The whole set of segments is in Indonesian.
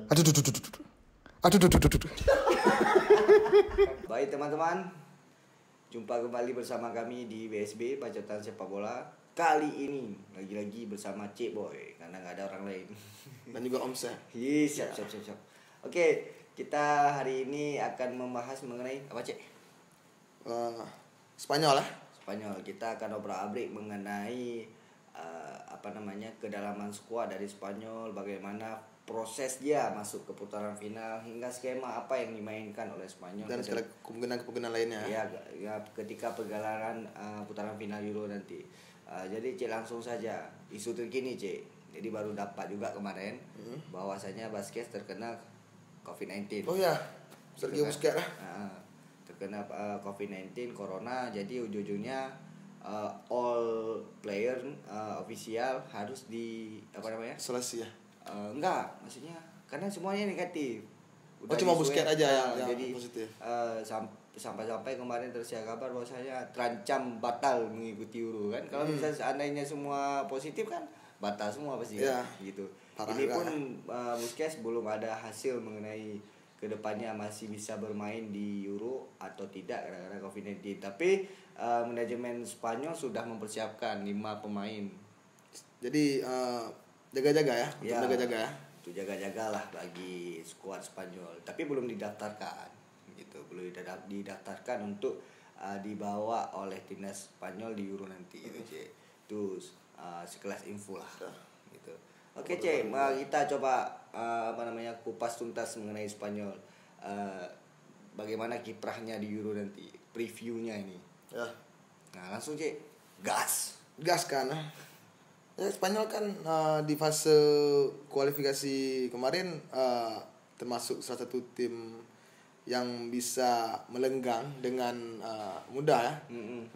Aduh, aduh, aduh, aduh, aduh. Aduh, aduh, aduh, aduh. Baik teman-teman, jumpa kembali bersama kami di BSB Bacotan Sepak Bola. Kali ini lagi-lagi bersama Cik Boy karena nggak ada orang lain. Dan juga Om Seh. Siap. Oke, kita hari ini akan membahas mengenai apa Cik? Spanyol lah. Spanyol. Kita akan obrak-abrik mengenai kedalaman skuad dari Spanyol, bagaimana proses dia masuk ke putaran final hingga skema apa yang dimainkan oleh Spanyol Dan segala kemungkinan lainnya. ya ketika pergelaran putaran final Euro nanti. Jadi Cik langsung saja isu terkini Cik. Jadi baru dapat juga kemarin bahwasanya Busquets terkena COVID-19. Oh ya, Sergio Busquets lah. Terkena COVID-19 corona, jadi ujung-ujungnya all player official harus di Selesai ya. enggak, maksudnya karena semuanya negatif. Cuma Busquets aja yang jadi, positif. Sampai kemarin tersiar kabar bahwasanya terancam batal mengikuti Euro kan. Kalau misalnya seandainya semua positif kan batal semua pasti ya, gitu. Parah Ini pun kan. Busquets belum ada hasil mengenai kedepannya masih bisa bermain di Euro atau tidak karena COVID-19. Tapi manajemen Spanyol sudah mempersiapkan 5 pemain. Jadi jaga-jaga ya, untuk jaga-jaga ya. Itu jaga-jagalah bagi skuad Spanyol. Tapi belum didaftarkan gitu, belum didaftarkan untuk dibawa oleh timnas Spanyol di Euro nanti gitu, Cek. Itu sekelas info lah gitu. Oke, Cek, mari kita coba kupas tuntas mengenai Spanyol. Bagaimana kiprahnya di Euro nanti, previewnya ini. Ya. Nah, langsung Cek, gas kan. Ya, Spanyol kan di fase kualifikasi kemarin termasuk salah satu tim yang bisa melenggang dengan mudah ya.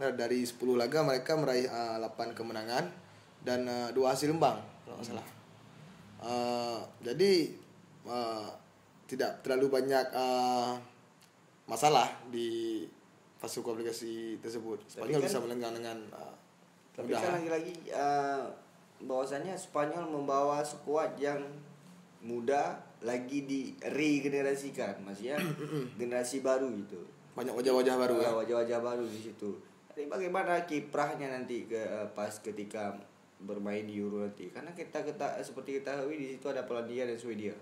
Nah, dari 10 laga mereka meraih 8 kemenangan dan 2 hasil imbang kalau nggak salah. Jadi tidak terlalu banyak masalah di fase kualifikasi tersebut. Spanyol bisa melenggang dengan tapi mudah. kan lagi-lagi bahwasanya Spanyol membawa skuad yang muda lagi di regenerasikan, maksudnya generasi baru gitu. Banyak wajah-wajah baru ya. Wajah-wajah baru di situ. Jadi bagaimana kiprahnya nanti pas ketika bermain di Euro nanti? Karena kita seperti kita ketahui di situ ada Polandia dan Swedia.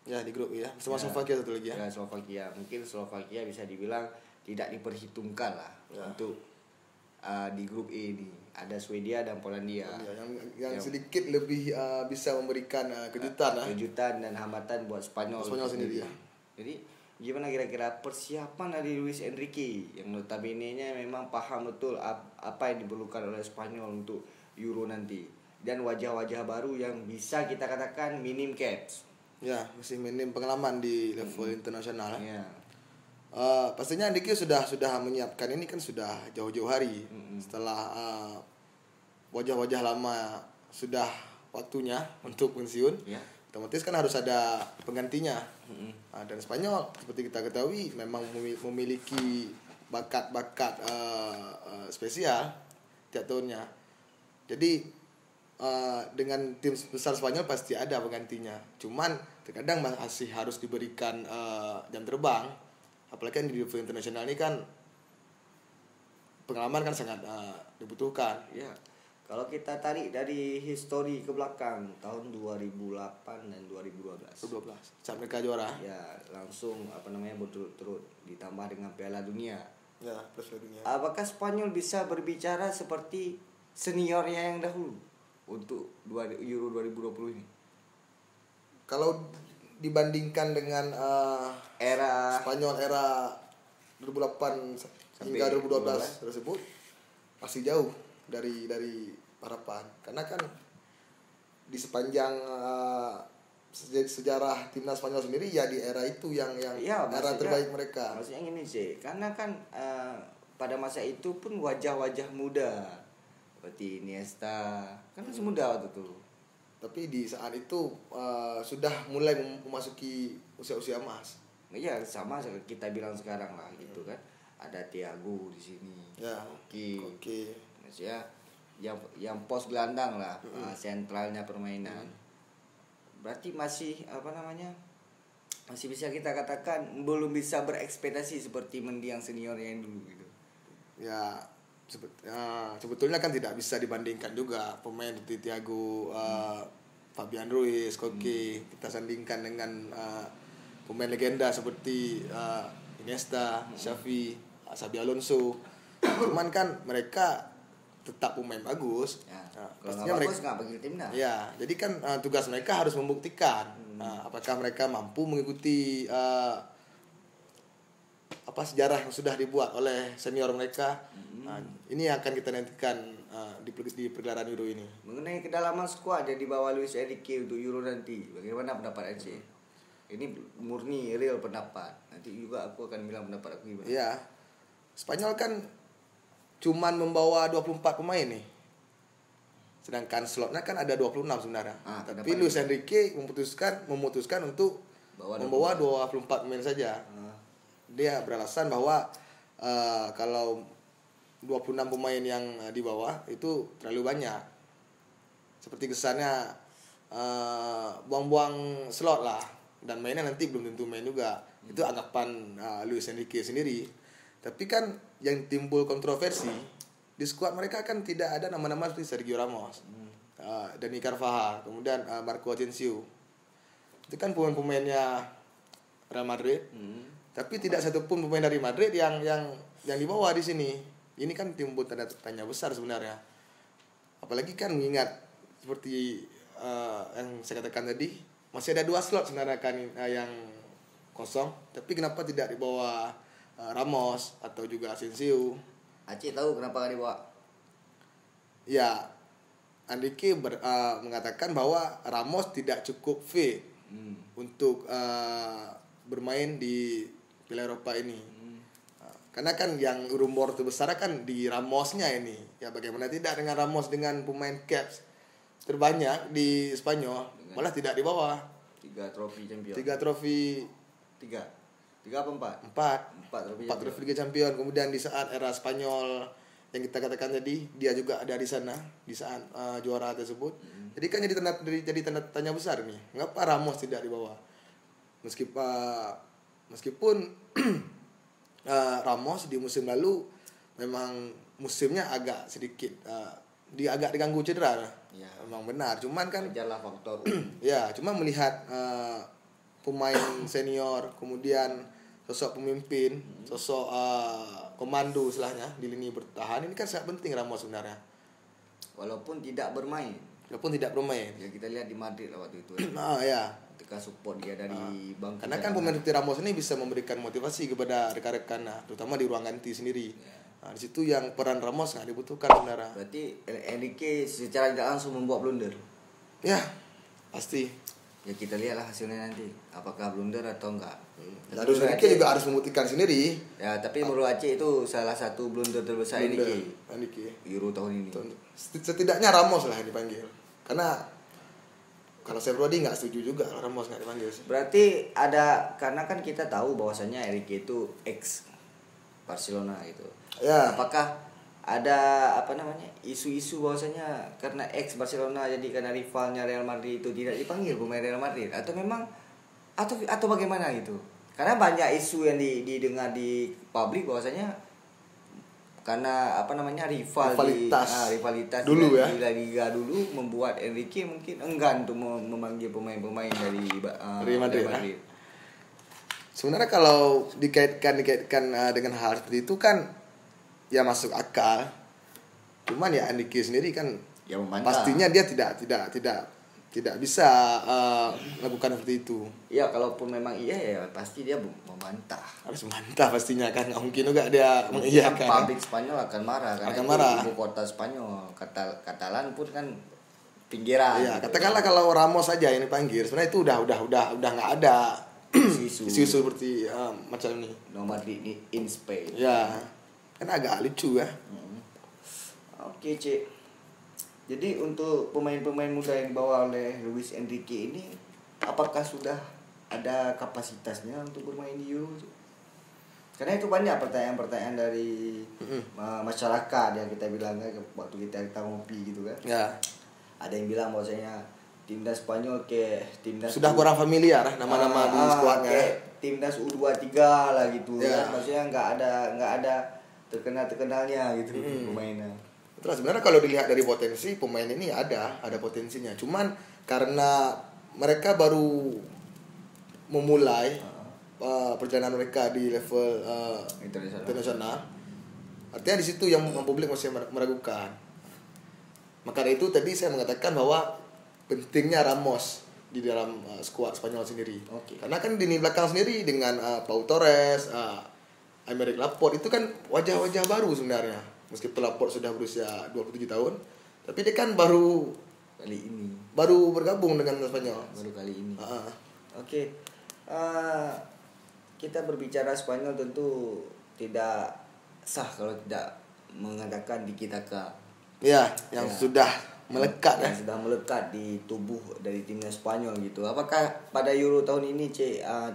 Ya, di grup ya. Sama Slovakia satu lagi ya. Ya, Slovakia. Mungkin Slovakia bisa dibilang tidak diperhitungkan lah untuk di grup E ini. Ada Swedia dan Polandia. Yang sedikit lebih bisa memberikan kejutan kejutan dan hambatan buat Spanyol sendiri ya. Jadi gimana kira-kira persiapan dari Luis Enrique yang notabene-nya memang paham betul apa yang diperlukan oleh Spanyol untuk Euro nanti, dan wajah-wajah baru yang bisa kita katakan minim caps. Ya, masih minim pengalaman di level internasional. Ya. Pastinya Enrique sudah menyiapkan ini kan sudah jauh-jauh hari. Setelah wajah-wajah lama sudah waktunya untuk pensiun, otomatis kan harus ada penggantinya. Dan Spanyol seperti kita ketahui memang memiliki bakat-bakat spesial tiap tahunnya. Jadi dengan tim besar Spanyol pasti ada penggantinya. Cuman terkadang masih harus diberikan jam terbang. Apalagi kan di level internasional ini kan pengalaman kan sangat dibutuhkan. Ya. Kalau kita tarik dari histori ke belakang tahun 2008 dan 2012. Saat mereka juara. Ya, langsung berturut-turut ditambah dengan Piala Dunia. Ya, plus Piala Dunia. Apakah Spanyol bisa berbicara seperti seniornya yang dahulu untuk Euro 2020 ini? Kalau dibandingkan dengan era Spanyol era 2008 hingga 2012 tersebut masih jauh dari harapan, karena kan di sepanjang sejarah timnas Spanyol sendiri ya di era itu yang era terbaik mereka. Maksudnya gini sih, karena kan pada masa itu pun wajah-wajah muda seperti Iniesta kan masih muda waktu itu. Tapi di saat itu sudah mulai memasuki usia-usia emas. Iya, sama kita bilang sekarang lah gitu kan. Ada Thiago di sini. Ya. Oke. Maksudnya yang pos gelandang lah, sentralnya permainan. berarti masih apa namanya? Masih bisa kita katakan belum bisa berekspektasi seperti Mendy yang senior yang dulu gitu. Ya, sebetulnya kan tidak bisa dibandingkan juga pemain seperti Thiago, Fabian Ruiz, Koke. Kita sandingkan dengan pemain legenda seperti Iniesta, Xavi, Xabi Alonso. Cuman kan mereka tetap pemain bagus. Ya, Pastinya kalau mereka bagus nggak panggil timnas. ya, jadi kan tugas mereka harus membuktikan apakah mereka mampu mengikuti apa sejarah yang sudah dibuat oleh senior mereka. Ini yang akan kita nantikan di pergelaran Euro ini. Mengenai kedalaman skuad yang dibawa Luis Enrique untuk Euro nanti, bagaimana pendapat Aceh? Ini murni real pendapat. Nanti juga aku akan bilang pendapat aku gimana. Ya, Spanyol kan cuman membawa 24 pemain nih. Sedangkan slotnya kan ada 26 sebenarnya. Tapi Luis Enrique memutuskan untuk membawa 24 pemain saja. Dia beralasan bahwa kalau 26 pemain yang dibawa itu terlalu banyak. Seperti kesannya buang-buang slot lah, dan mainnya nanti belum tentu main juga. Itu anggapan Luis Enrique sendiri. Tapi kan yang timbul kontroversi, di skuad mereka kan tidak ada nama-nama seperti Sergio Ramos, Dani Carvajal, kemudian Marco Asensio. Itu kan pemain-pemainnya Real Madrid. Tapi tidak satupun pemain dari Madrid yang dibawa di sini. Ini kan timbul tanda tanya besar sebenarnya. Apalagi kan mengingat seperti yang saya katakan tadi, masih ada 2 slot sebenarnya kan yang kosong. Tapi kenapa tidak dibawa Ramos atau juga Asensio? Aceh tahu kenapa gak dibawa? Ya, Enrique mengatakan bahwa Ramos tidak cukup fit untuk bermain di Piala Eropa ini. Karena kan yang rumor terbesar kan di Ramosnya ini. Ya bagaimana tidak dengan Ramos dengan pemain caps terbanyak di Spanyol, malah tidak dibawa. 3 trofi champion. 3 trofi. 3 apa 4? 4 trofi Liga Champion. Kemudian di saat era Spanyol yang kita katakan tadi, dia juga ada di sana di saat juara tersebut. Jadi kan jadi tanda tanya besar nih. Mengapa Ramos tidak dibawa? Meskipun Ramos di musim lalu memang musimnya agak sedikit agak diganggu cedera. Ya. Memang benar. Cuman kan Ajarlah faktor. ya, cuma melihat pemain senior, kemudian sosok pemimpin, sosok komando istilahnya di lini bertahan, ini kan sangat penting Ramos sebenarnya. Walaupun tidak bermain. Ya kita lihat di Madrid lah waktu itu. Ya. Ketika support dia dari bangku. Karena kan pemain seperti Ramos ini bisa memberikan motivasi kepada rekan-rekan, terutama di ruang ganti sendiri. Di situ yang peran Ramos nggak dibutuhkan sebenarnya. Berarti Enrique secara tidak langsung membuat blunder. Ya, pasti. Ya kita lihatlah hasilnya nanti, apakah blunder atau enggak. Terus Enrique juga harus membuktikan sendiri. Ya, tapi menurut Aceh itu salah satu blunder terbesar Enrique. Euro tahun ini. Setidaknya Ramos lah yang dipanggil. Karena kalau saya pribadi nggak setuju juga kalau Ramos nggak dipanggil sih. Berarti karena kan kita tahu bahwasanya Enrique itu ex Barcelona gitu. Ya. Apakah ada isu-isu bahwasanya karena ex Barcelona jadi karena rivalnya Real Madrid itu tidak dipanggil pemain Real Madrid, atau memang atau bagaimana gitu? Karena banyak isu yang didengar di publik bahwasanya karena rivalitas dulu di La Liga dulu membuat Enrique mungkin enggan untuk memanggil pemain-pemain dari Real Madrid. Sebenarnya kalau dikaitkan dengan hal seperti itu kan ya masuk akal. Cuman ya Enrique sendiri kan ya membantah. Pastinya dia tidak bisa melakukan seperti itu. Iya, kalaupun memang ya pasti dia membantah. Harus membantah pastinya kan, nggak mungkin juga dia mengiyakan. Publik Spanyol akan marah karena itu ibu kota Spanyol. Katalan pun kan pinggiran. Iya, gitu. Katakanlah kalau Ramos saja yang dipanggil, sebenarnya itu udah nggak ada isu seperti macam ini. No Madrid in Spain. Ya, kan agak lucu ya. Oke, Cik. Jadi untuk pemain-pemain muda yang dibawa oleh Luis Enrique ini, apakah sudah ada kapasitasnya untuk bermain di Euro? Karena itu banyak pertanyaan-pertanyaan dari masyarakat yang kita bilang waktu kita ngopi gitu kan. Ya. Ada yang bilang bahwasanya timnas Spanyol ke timnas sudah kurang familiar nama-nama di skuadnya. Timnas U23 lah gitu kan. Maksudnya nggak ada terkenalnya gitu pemainnya. Terus sebenarnya kalau dilihat dari potensi pemain ini ada potensinya. Cuman karena mereka baru memulai perjalanan mereka di level internasional. Artinya di situ yang publik masih meragukan. Maka dari itu tadi saya mengatakan bahwa pentingnya Ramos di dalam skuad Spanyol sendiri. Karena kan di belakang sendiri dengan Pau Torres, Aymeric Laporte itu kan wajah-wajah baru sebenarnya. Meskipun Laporte sudah berusia 27 tahun, tapi dia kan baru bergabung dengan Spanyol. Baru kali ini. Kita berbicara Spanyol tentu tidak sah kalau tidak mengatakan Tiki Taka. Yang sudah melekat sudah melekat di tubuh dari timnas Spanyol gitu. Apakah pada Euro tahun ini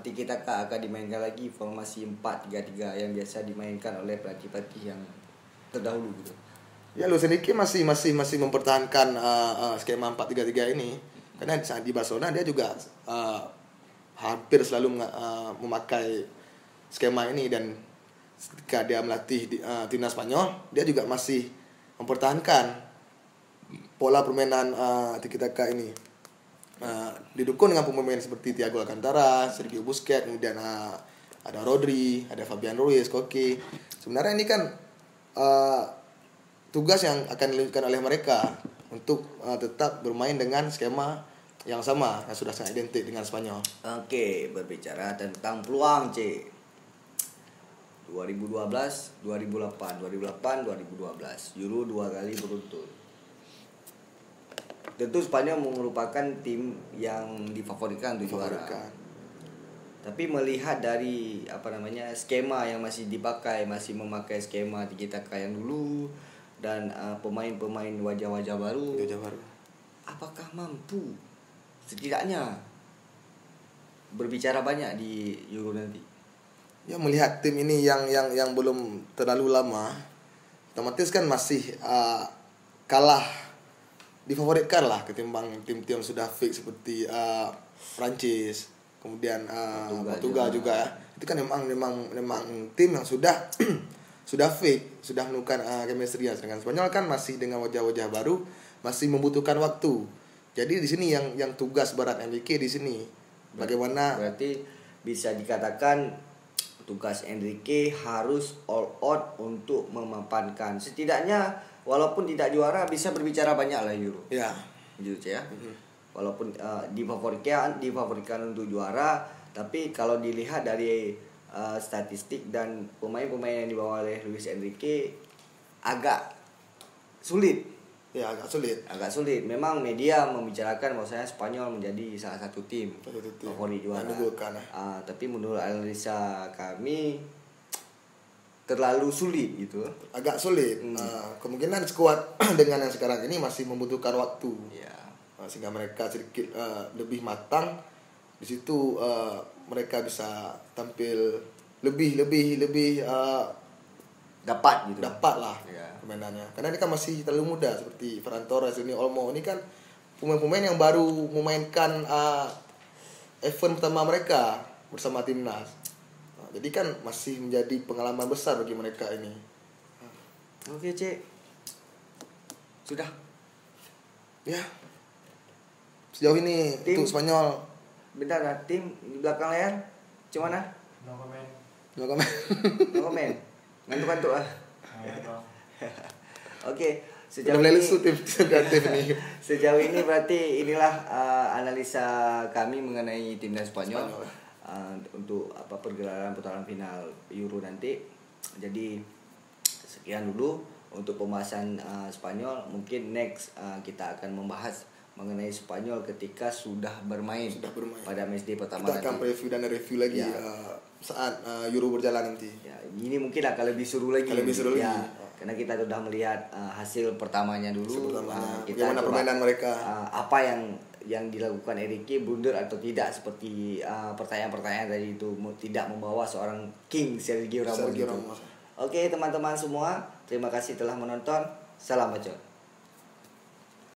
Tiki Taka akan dimainkan lagi formasi 4-3-3 yang biasa dimainkan oleh pelatih-pelatih yang terdahulu gitu? Ya, Luis Enrique masih mempertahankan skema 4-3-3 ini. Karena saat di Barcelona dia juga hampir selalu memakai skema ini, dan ketika dia melatih timnas Spanyol dia juga masih mempertahankan pola permainan Tiki Taka ini. Didukung dengan pemain seperti Thiago Alcantara, Sergio Busquets, kemudian ada Rodri, ada Fabian Ruiz, Koke. Sebenarnya ini kan tugas yang akan dilakukan oleh mereka untuk tetap bermain dengan skema yang sama, yang sudah sangat identik dengan Spanyol. Berbicara tentang peluang 2012, 2008, 2012 Euro 2 kali beruntun. Tentu Spanyol merupakan tim yang difavoritkan untuk juara. Tapi melihat dari skema yang masih dipakai, masih memakai skema Tiki Taka yang dulu, dan pemain-pemain wajah-wajah baru, apakah mampu setidaknya berbicara banyak di Euro nanti? Ya, melihat tim ini yang belum terlalu lama, otomatis kan masih kalah, difavoritkan lah ketimbang tim-tim yang sudah fix seperti Prancis, kemudian Portugal juga. Itu kan memang tim yang sudah sudah fix, sudah menemukan chemistry. Sedangkan Spanyol kan masih dengan wajah-wajah baru, masih membutuhkan waktu. Jadi di sini yang tugas berat Enrique di sini. Bagaimana? Berarti bisa dikatakan tugas Enrique harus all out untuk memapankan, setidaknya walaupun tidak juara bisa berbicara banyak lah Euro. Gitu ya. Walaupun difavoritkan untuk juara, tapi kalau dilihat dari statistik dan pemain-pemain yang dibawa oleh Luis Enrique agak sulit. Agak sulit. Memang media membicarakan bahwasanya Spanyol menjadi salah satu tim favorit juara. Tapi menurut analisa kami terlalu sulit gitu. Agak sulit. Kemungkinan skuad dengan yang sekarang ini masih membutuhkan waktu. Sehingga mereka sedikit lebih matang. Di situ mereka bisa tampil lebih dapat lah permainannya. Karena ini kan masih terlalu muda, seperti Ferran Torres, Dani Olmo. Ini kan pemain-pemain yang baru memainkan event pertama mereka bersama timnas. Jadi kan masih menjadi pengalaman besar bagi mereka ini. Sudah. Ya. Sejauh ini tim, untuk Spanyol. Bentar, tim di belakang layar gimana? No comment. Ngantuk-ngantuk ah. Sejauh ini berarti inilah analisa kami mengenai timnas Spanyol. Untuk pergelaran putaran final Euro nanti. Jadi sekian dulu untuk pembahasan Spanyol. Mungkin next kita akan membahas mengenai Spanyol ketika sudah bermain pada matchday pertama. Kita akan review lagi saat Euro berjalan nanti. Ini mungkin akan lebih seru lagi. Karena kita sudah melihat hasil pertamanya dulu. Bagaimana permainan mereka. Apa yang dilakukan Enrique, blunder atau tidak, seperti pertanyaan-pertanyaan tadi itu tidak membawa seorang King Sergio Ramos. Oke, teman-teman semua, terima kasih telah menonton. Salam bacot.